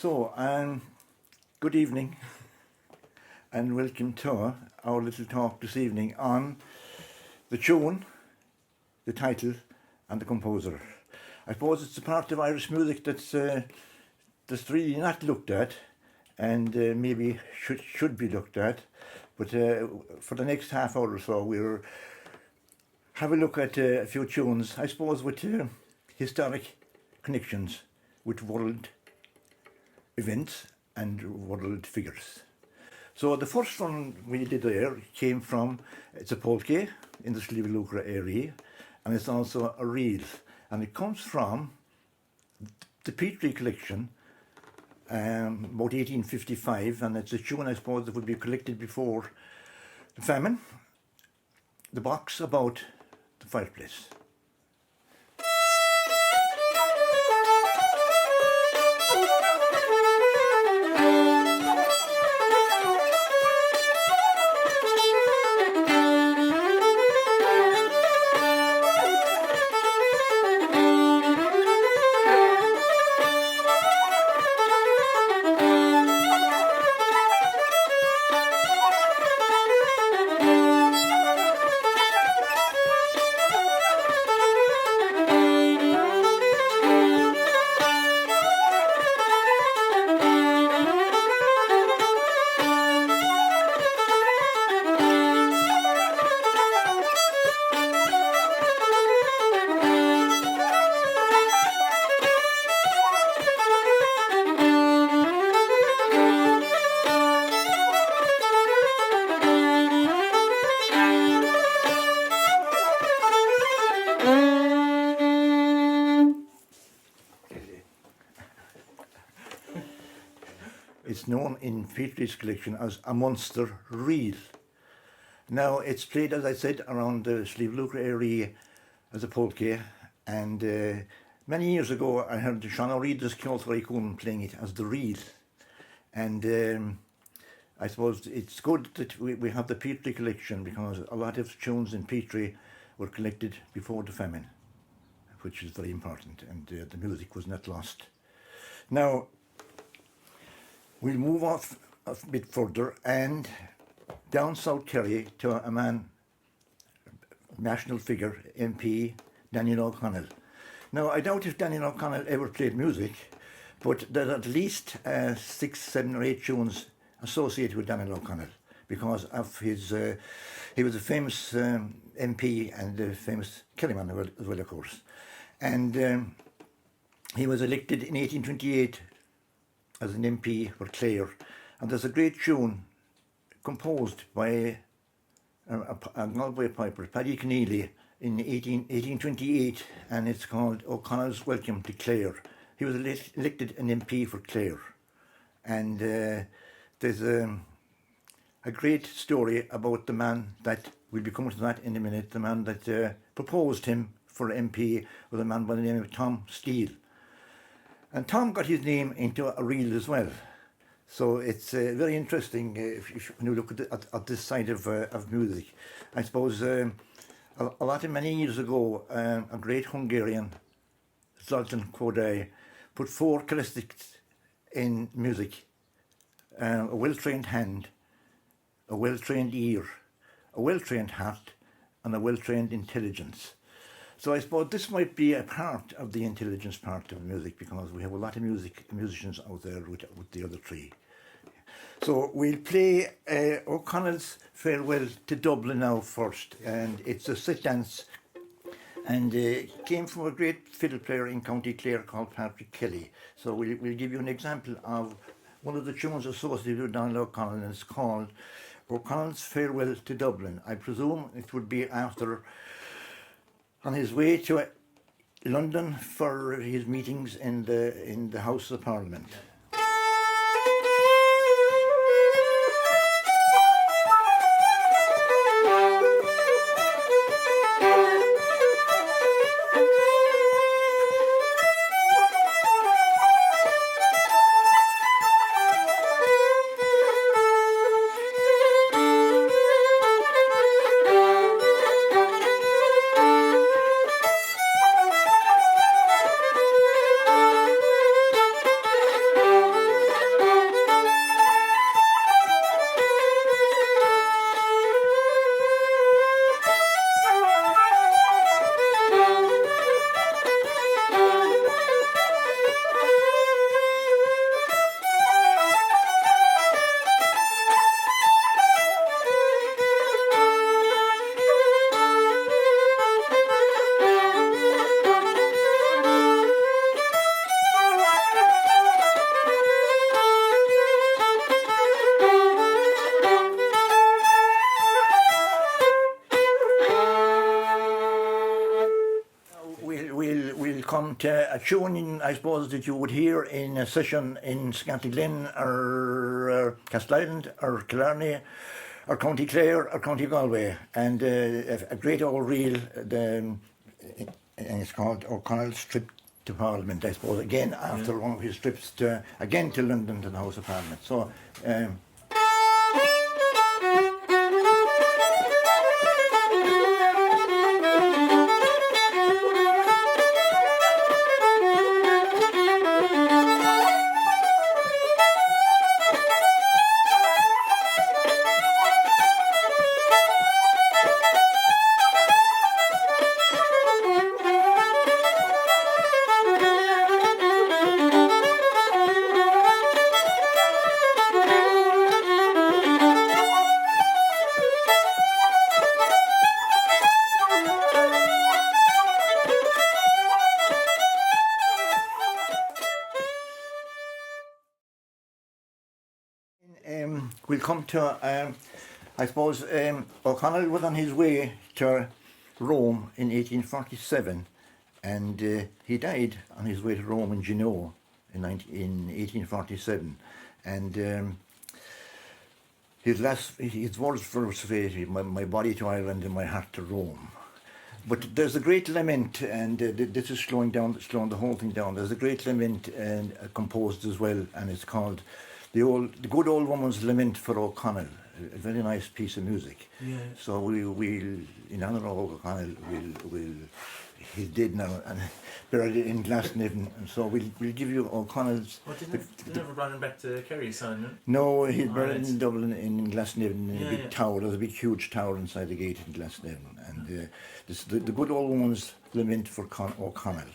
So, good evening and welcome to our little talk this evening on the tune, the title and the composer. I suppose it's a part of Irish music that's really not looked at and maybe should be looked at, but for the next half hour or so we'll have a look at a few tunes, I suppose with historic connections with world events and world figures. So the first one we did there came from, it's a polka in the Sliabh Luachra area, and it's also a reel, and it comes from the Petrie collection, about 1855, and it's a tune I suppose that would be collected before the famine, the box about the fireplace. It's known in Petrie's collection as a monster reel. Now it's played, as I said, around the Sliabh Luachra area as a polka, and many years ago I heard Sean O'Reilly's Ceolfrith playing it as the reel, and I suppose it's good that we have the Petrie collection, because a lot of tunes in Petrie were collected before the famine, which is very important, and the music was not lost. Now we'll move off a bit further and down South Kerry to a man, national figure, MP, Daniel O'Connell. Now I doubt if Daniel O'Connell ever played music, but there are at least 6, 7 or 8 tunes associated with Daniel O'Connell because of his, he was a famous MP and a famous Kerryman as well, of course. And he was elected in 1828 as an MP for Clare, and there's a great tune composed by a Galway piper, Paddy Keneally, in 1828, and it's called O'Connell's Welcome to Clare. He was elected an MP for Clare, and there's a great story about the man that, we'll be coming to that in a minute, the man that proposed him for MP was a man by the name of Tom Steele. And Tom got his name into a reel as well. So it's very interesting when you look at this side of music. I suppose many years ago, a great Hungarian, Zoltán Kodály, put 4 characteristics in music: a well-trained hand, a well-trained ear, a well-trained heart, and a well-trained intelligence. So I suppose this might be a part of the intelligence part of music, because we have a lot of musicians out there with the other 3. So we'll play O'Connell's Farewell to Dublin now first, and it's a set dance, and it came from a great fiddle player in County Clare called Patrick Kelly. So we'll give you an example of one of the tunes associated with Daniel O'Connell, and it's called O'Connell's Farewell to Dublin. I presume it would be after, on his way to London for his meetings in the House of Parliament. come to a tune, I suppose, that you would hear in a session in Scantaglen or Castlesland or Killarney or County Clare or County Galway. And a great old reel, and it's called O'Connell's Trip to Parliament, I suppose, again after one of his trips to London to the House of Parliament. So. We'll come to, I suppose, O'Connell was on his way to Rome in 1847, and he died on his way to Rome in Genoa in 1847. And his words for say, my body to Ireland and my heart to Rome. But there's a great lament, and this is slowing the whole thing down. There's a great lament composed as well, and it's called the good old woman's lament for O'Connell. A very nice piece of music. Yeah. So we'll in honour of O'Connell, he's dead now and buried in Glasnevin, and so we'll give you O'Connell's. Oh, they never brought him back to Kerry, son? No, he's buried in Dublin in Glasnevin in a big tower. There's a big huge tower inside the gate in Glasnevin, and this the good old woman's lament for O'Connell.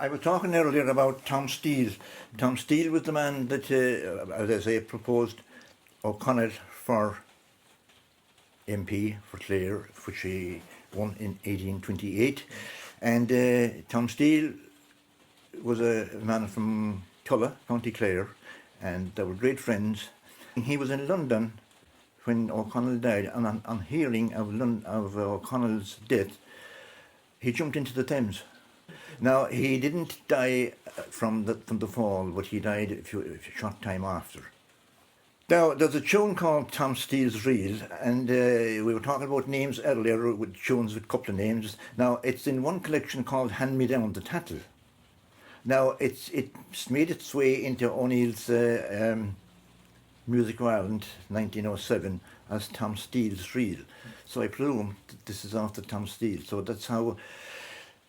I was talking earlier about Tom Steele. Tom Steele was the man that, as I say, proposed O'Connell for MP for Clare, which he won in 1828. And Tom Steele was a man from Tulla, County Clare, and they were great friends. He was in London when O'Connell died, and on hearing of O'Connell's death, he jumped into the Thames. Now, he didn't die from the fall, but he died a short time after. Now, there's a tune called Tom Steele's Reel, and we were talking about names earlier with tunes with a couple of names. Now, it's in one collection called Hand Me Down the Tattle. Now, it's made its way into O'Neill's Music of Ireland, 1907, as Tom Steele's Reel. So I presume that this is after Tom Steele. So that's how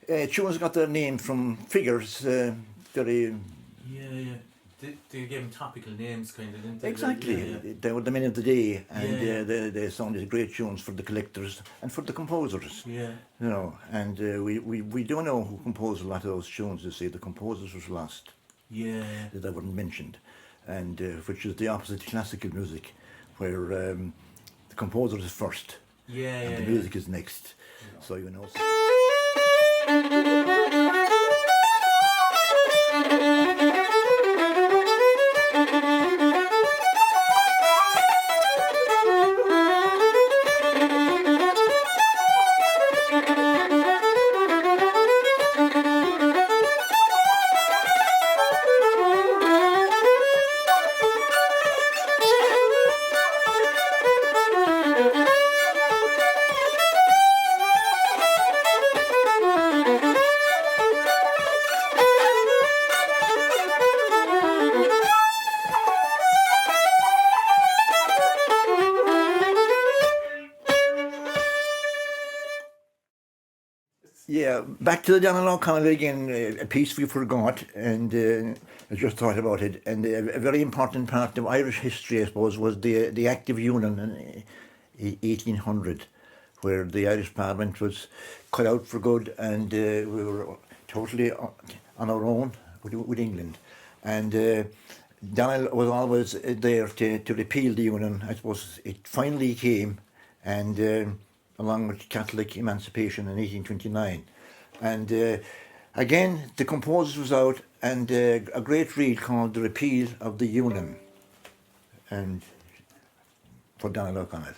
tunes got their name from figures. Very. Yeah. They gave them topical names, kind of, didn't they? Exactly. Yeah. They were the men of the day, and they sounded great tunes for the collectors and for the composers. Yeah. You know, and we don't know who composed a lot of those tunes. You see, the composers was lost. Yeah. That weren't mentioned, and which is the opposite to classical music. where the composer is first and the music is next. So you know. Yeah, back to the Donald O'Connell again, a piece we forgot, and I just thought about it. And a very important part of Irish history, I suppose, was the Act of Union in 1800, where the Irish Parliament was cut out for good, and we were totally on our own with England. And Donald was always there to repeal the Union. I suppose it finally came, and along with Catholic emancipation in 1829. And again, the composer was out, and a great reel called The Repeal of the Union, and for Donald O'Connell.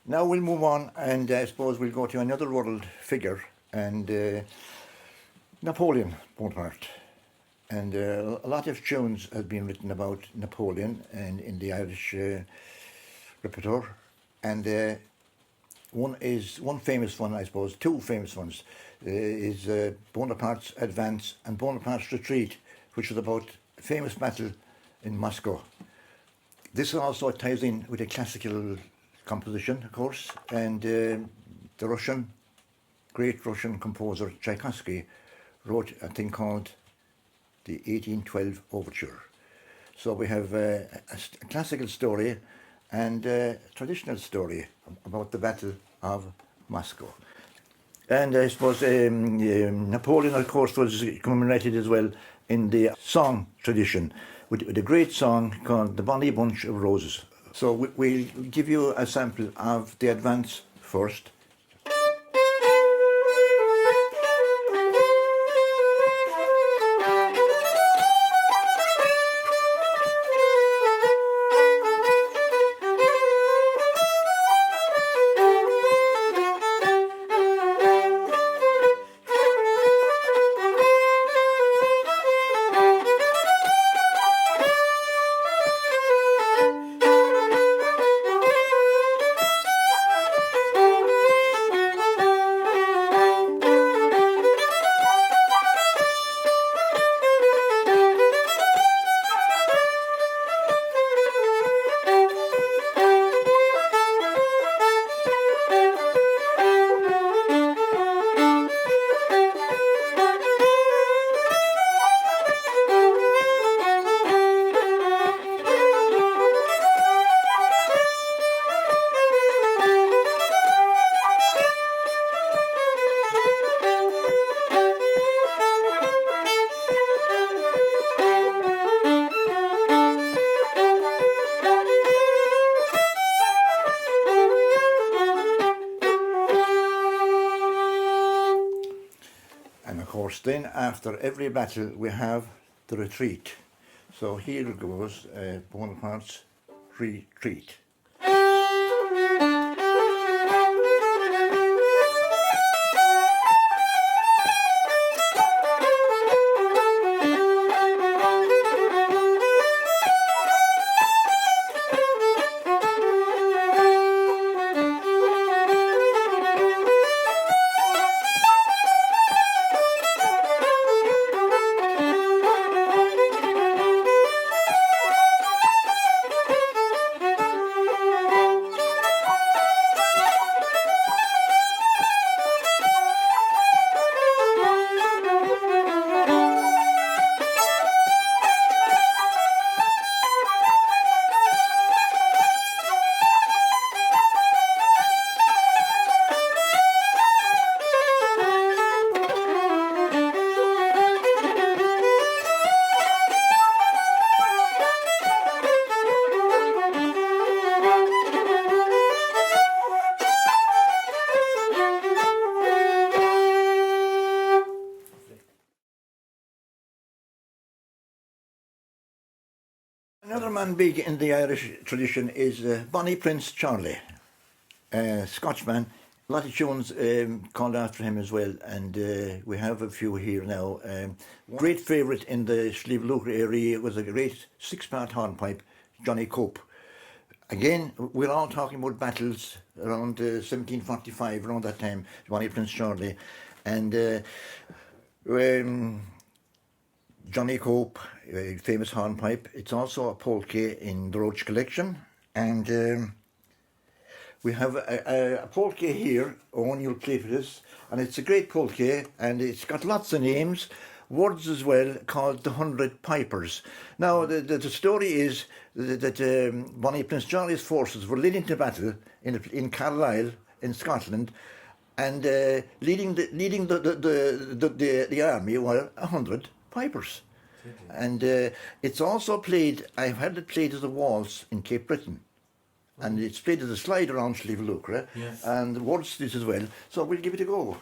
Now we'll move on, and I suppose we'll go to another world figure, and Napoleon Bonaparte. And a lot of tunes have been written about Napoleon and in the Irish repertoire. And one famous one, I suppose, two famous ones, is Bonaparte's Advance and Bonaparte's Retreat, which was about a famous battle in Moscow. This also ties in with a classical composition, of course, and the great Russian composer Tchaikovsky wrote a thing called the 1812 Overture. So we have a classical story and a traditional story about the Battle of Moscow. And I suppose Napoleon, of course, was commemorated as well in the song tradition with a great song called The Bonny Bunch of Roses. So we'll give you a sample of the Advance first. Then after every battle we have the retreat. So here goes Bonaparte's Retreat. Another man big in the Irish tradition is Bonnie Prince Charlie, Scotchman. A lot of tunes called after him as well, and we have a few here now. Great favourite in the Slieve Luachra area was a great six-part hornpipe, Johnny Cope. Again, we're all talking about battles around 1745, around that time, Bonnie Prince Charlie. And Johnny Cope, famous hornpipe. It's also a polke in the Roach collection. And we have a polke here, Eoin, you'll play for this. And it's a great polke, and it's got lots of names, words as well, called the 100 Pipers. Now, the story is that Bonnie Prince Charlie's forces were leading to battle in Carlisle, in Scotland, and leading the army were 100 pipers. And it's also played, I've had it played as a waltz in Cape Breton. And it's played as a slide around Slieve Luachra, and the words this as well. So we'll give it a go.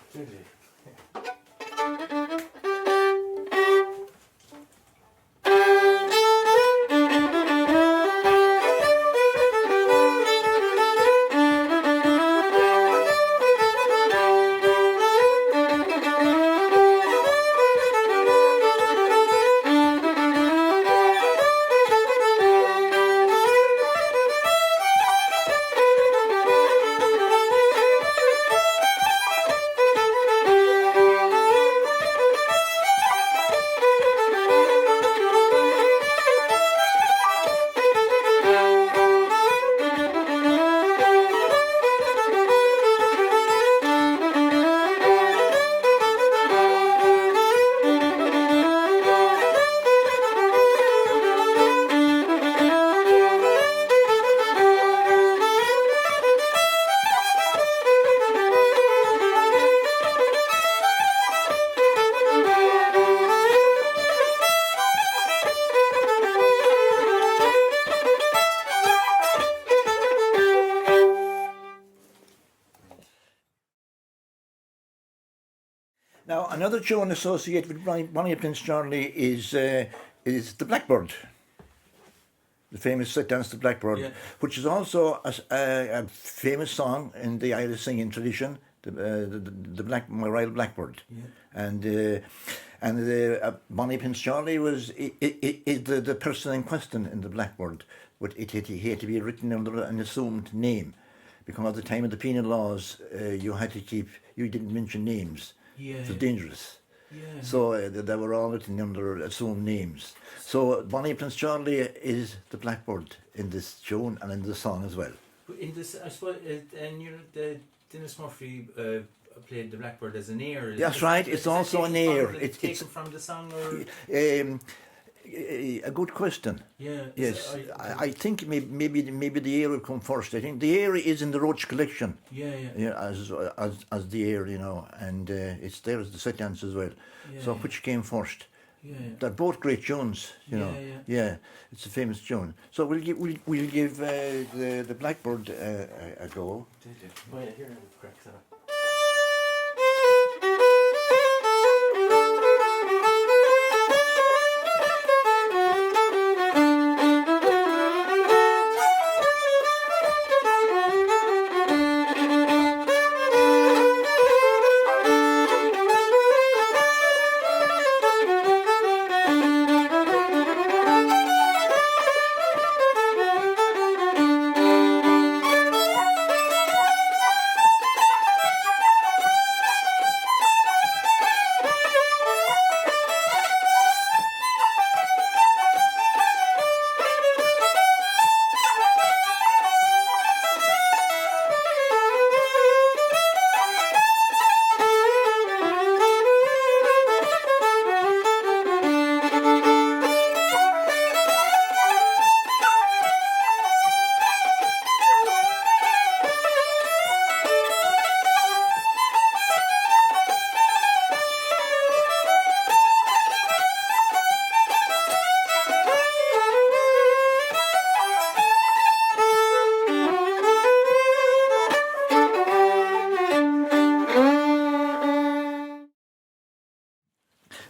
Now, another tune associated with Bonnie Prince Charlie is the Blackbird, the famous set dance, the Blackbird, which is also a famous song in the Irish singing tradition, my Royal Blackbird, and Bonnie Prince Charlie was the person in question in the Blackbird, but he had to be written under an assumed name, because at the time of the penal laws, you didn't mention names. It was dangerous. So they were all written under assumed names. So Bonnie Prince Charlie is the Blackbird in this tune and in the song as well. In this, I suppose, and Dennis Murphy played the Blackbird as an air. That's right. It's also an air. It's taken from the song, or a good question. Yeah. Yes, I think maybe the air will come first. I think the air is in the Roach collection. Yeah, as the air, and it's there as the set dance as well. So which came first? They're both great tunes, Yeah, it's a famous tune. So we'll give the Blackbird a go. Oh yeah, here it cracks up.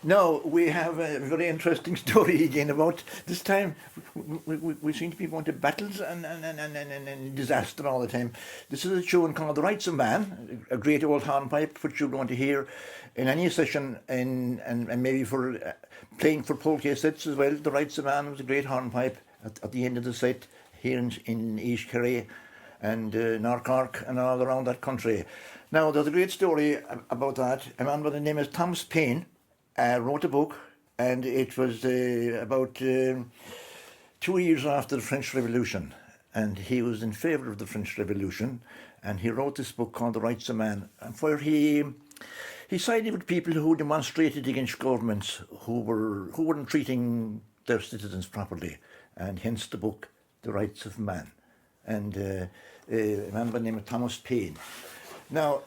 Now we have a very interesting story again about this time. We seem to be going to battles and disaster all the time. This is a tune called The Rights of Man, a great old hornpipe which you're going to hear in any session and maybe for playing for polka sets as well. The Rights of Man was a great hornpipe at the end of the set here in East Kerry and North Cork and all around that country. Now there's a great story about that. A man by the name of Thomas Paine wrote a book, and it was about 2 years after the French Revolution, and he was in favour of the French Revolution, and he wrote this book called The Rights of Man, where he sided with people who demonstrated against governments who weren't treating their citizens properly, and hence the book The Rights of Man, and a man by the name of Thomas Paine. Now,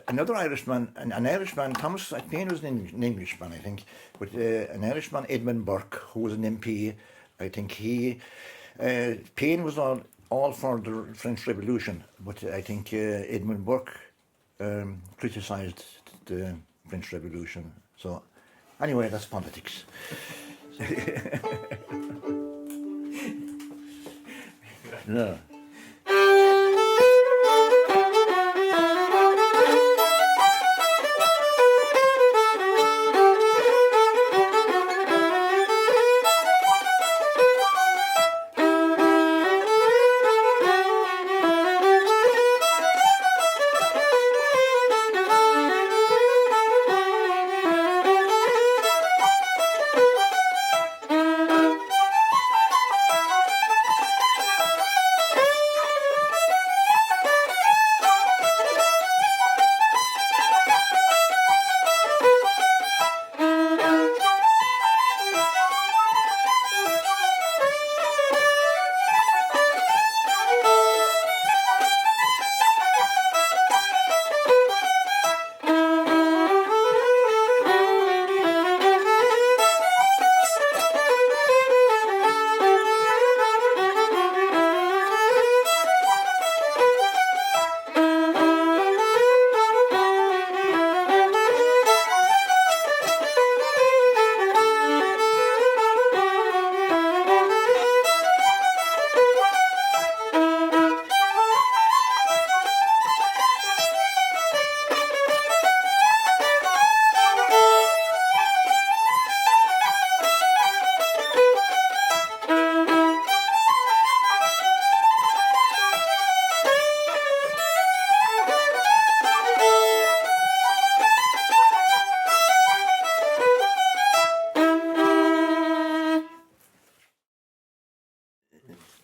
another Irishman, an Irishman, Thomas Paine was an Englishman, I think, but an Irishman, Edmund Burke, who was an MP, I think Paine was all for the French Revolution, but I think Edmund Burke criticised the French Revolution. So, anyway, that's politics. No.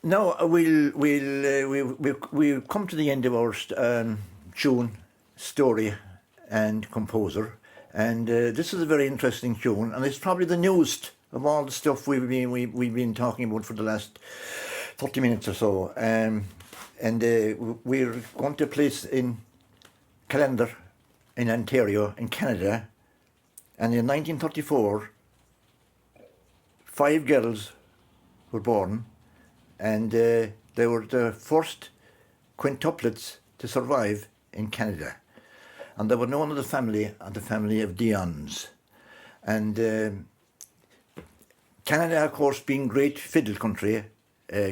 Now we'll come to the end of our tune, story, and composer, and this is a very interesting tune, and it's probably the newest of all the stuff we've been talking about for the last 30 minutes or so, and we're going to place in Callender, in Ontario, in Canada, and in 1934, 5 girls were born. And they were the first quintuplets to survive in Canada. And they were known as the family of Dion's. And Canada, of course, being great fiddle country,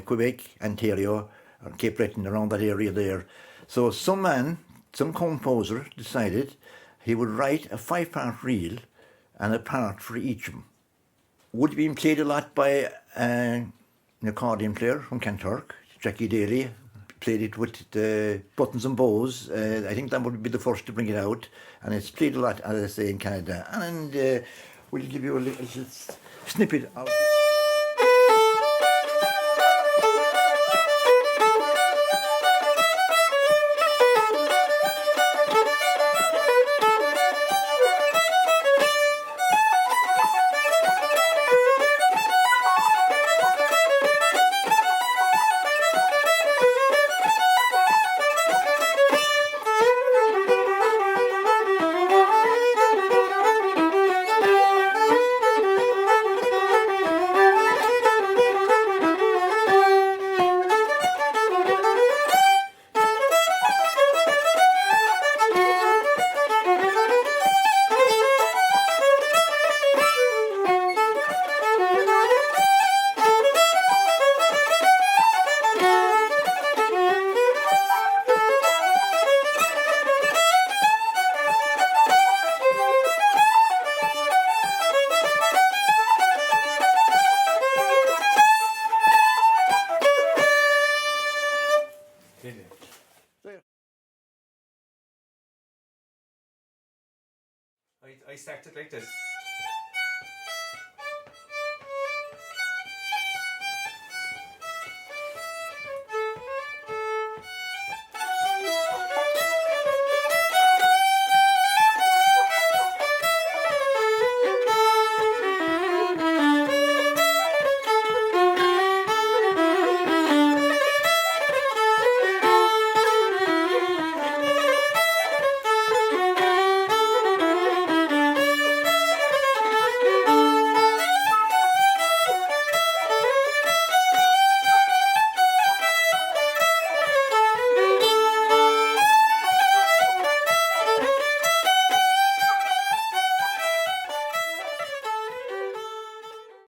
Quebec, Ontario, or Cape Breton, around that area there. So some composer decided he would write a 5-part reel and a part for each of them. Would have been played a lot by an accordion player from Kanturk, Jackie Daly, played it with the buttons and bows. I think that would be the first to bring it out, and it's played a lot, as I say, in Canada. And we'll give you a little snippet of it. I started like this.